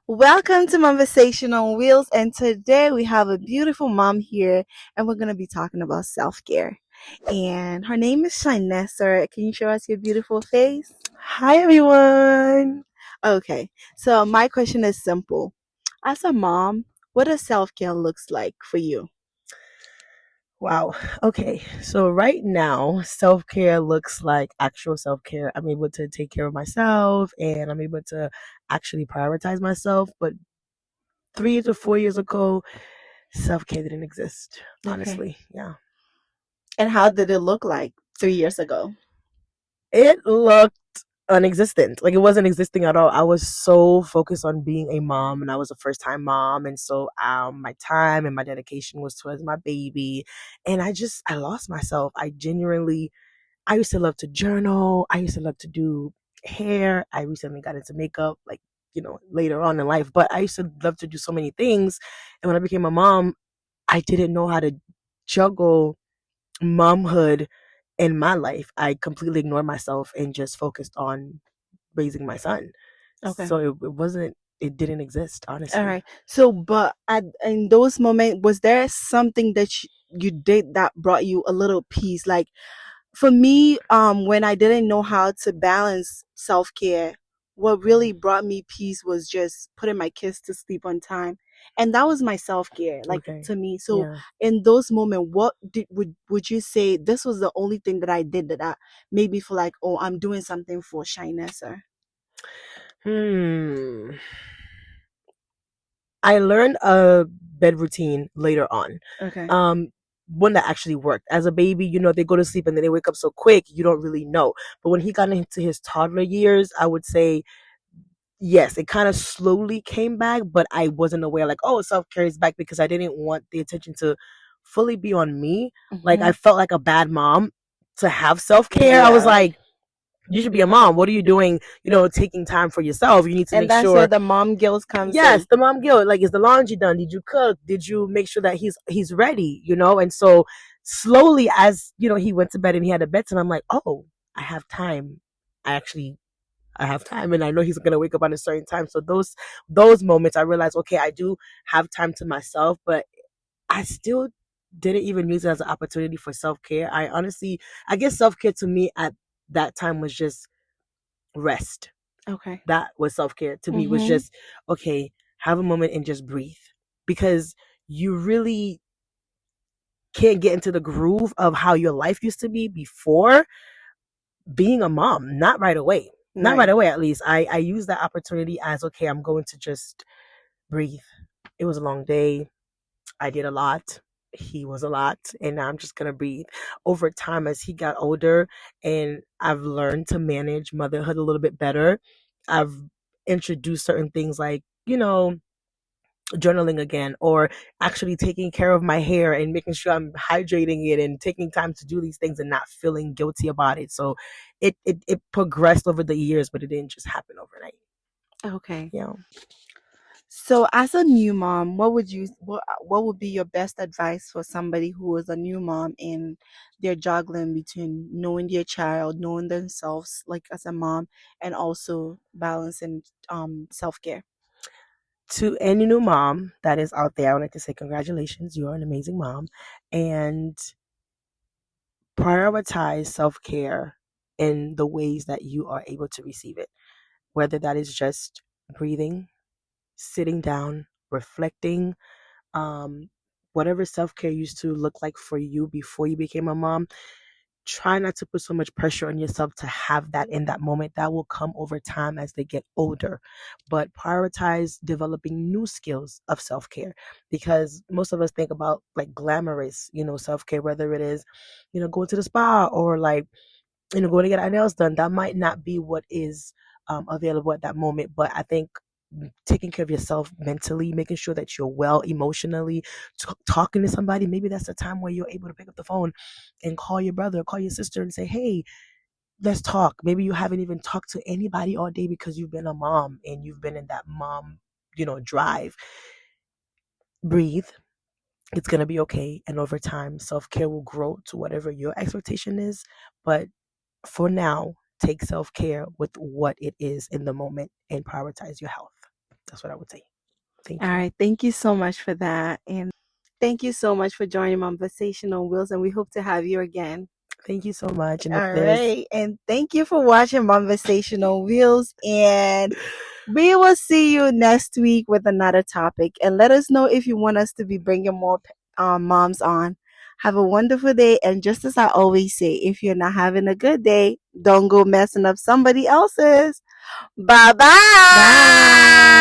Welcome to Conversation on Wheels, and today we have a beautiful mom here, and we're going to be talking about self care. And her name is Shinessa. Can you show us your beautiful face? Hi everyone. Okay, so my question is simple. As a mom, what does self care looks like for you? Wow. Okay. So right now, self-care looks like actual self-care. I'm able to take care of myself and I'm able to actually prioritize myself, but 3 to 4 years ago, self-care didn't exist, Okay, honestly. Yeah. and how did it look like 3 years ago? It looked unexistent. Like it wasn't existing at all. I was so focused on being a mom and I was a first time mom and so my time and my dedication was towards my baby and I lost myself. I used to love to journal. I used to love to do hair. I recently got into makeup, like, later on in life. But I used to love to do so many things. And when I became a mom, I didn't know how to juggle momhood in my life. I completely ignored myself and just focused on raising my son. Okay. So it didn't exist, All honestly. right. So, but in those moments, was there something that you did that brought you a little peace? Like, for me, when I didn't know how to balance self-care, what really brought me peace was just putting my kids to sleep on time, and that was my self-care, like, Okay. to me. So Yeah. in those moments, would you say this was the only thing that I did that made me feel like, oh, I'm doing something for shyness? Or Hmm. I learned a bed routine later on. okay. Um, one that actually worked. As a baby, they go to sleep and then they wake up so quick, you don't really know. But when he got into his toddler years, I would say yes, it kind of slowly came back, but I wasn't aware like, oh, self care is back because I didn't want the attention to fully be on me. Like I Hmm. felt like a bad mom to have self care. I was Yeah. like, you should be a mom. What are you doing? Taking time for yourself. You need to And make that's where sure. the mom guilt comes Yes, in. the mom guilt. Like, is the laundry done? Did you cook? Did you make sure that he's ready? And so slowly, as he went to bed and he had a bedtime, I'm like, oh, I have time. I have time, and I know he's gonna wake up at a certain time. So those moments, I realized, okay, I do have time to myself, but I still didn't even use it as an opportunity for self care. I guess self care to me at that time was just rest. Okay. That was self care to me, was Hmm. just, okay, have a moment and just breathe. Because you really can't get into the groove of how your life used to be before being a mom. Not right away. Not right Right. away, at least. I use that opportunity as, okay, I'm going to just breathe. It was a long day. I did a lot. He was a lot. And now I'm just going to breathe. Over time, as he got older and I've learned to manage motherhood a little bit better, I've introduced certain things like, journaling again, or actually taking care of my hair and making sure I'm hydrating it and taking time to do these things and not feeling guilty about it. So it progressed over the years, but it didn't just happen overnight. Okay. Yeah. So, as a new mom, what would be your best advice for somebody who is a new mom and they're juggling between knowing their child, knowing themselves, like as a mom, and also balancing self care? To any new mom that is out there, I would like to say congratulations. You are an amazing mom. And prioritize self care in the ways that you are able to receive it, whether that is just breathing, sitting down, reflecting, um, whatever self care used to look like for you before you became a mom. Try not to put so much pressure on yourself to have that in that moment. That will come over time as they get older. But prioritize developing new skills of self care, because most of us think about like glamorous, self care, whether it is, going to the spa or like, going to get our nails done. That might not be what is available at that moment. But I think taking care of yourself mentally, making sure that you're well emotionally, talking to somebody, maybe that's the time where you're able to pick up the phone and call your brother, call your sister and say, hey, let's talk. Maybe you haven't even talked to anybody all day because you've been a mom and you've been in that mom, drive. Breathe. It's going to be okay. And over time, self care will grow to whatever your expectation is. But for now, take self care with what it is in the moment and prioritize your health. That's what I would say. Thank All you. right. Thank you so much for that. And thank you so much for joining Conversational Wheels. And we hope to have you again. Thank you so much. And if All there's right. And thank you for watching Conversational Wheels. And we will see you next week with another topic. And let us know if you want us to be bringing more moms on. Have a wonderful day. And just as I always say, if you're not having a good day, don't go messing up somebody else's. Bye bye. bye.